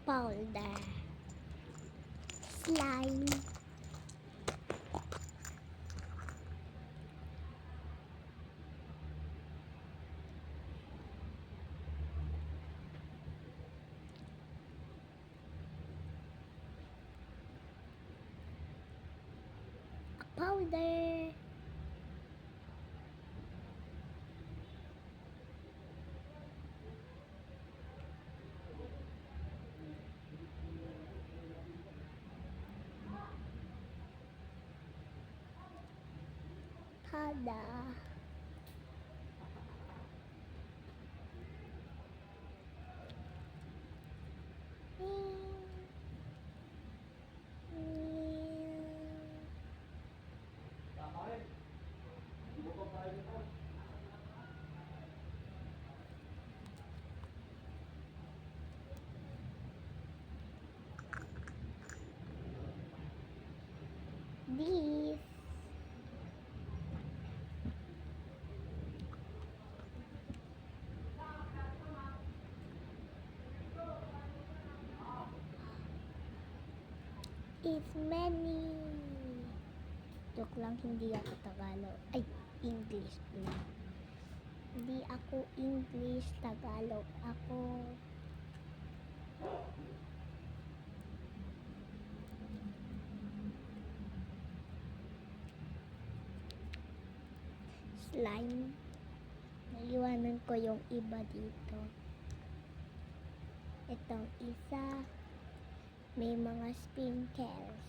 Powder. Slime. Powder. Tada. This is many. Joke lang, hindi ako Tagalog. Ay, English lang. Hindi ako English, Tagalog ako. Slime. Naiwanan ko yung iba dito. Itong isa, may mga sprinkles.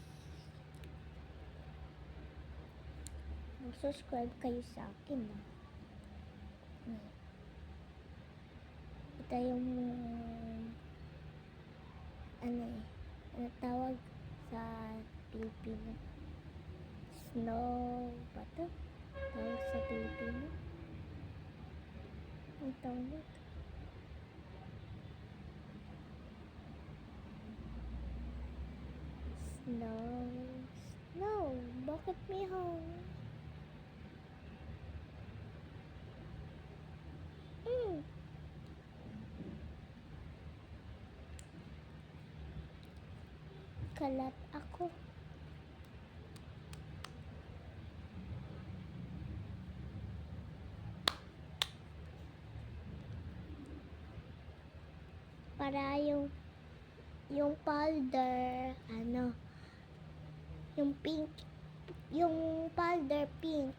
Mag-subscribe kayo sa akin. Ito yung ano tawag sa Pilipino? Snow ba ito? Tawag sa Pilipino? Ang tawag? Snow. Snow. Bakit may hangin? Kalat ako. Para yung powder, yung pink, yung powder pink.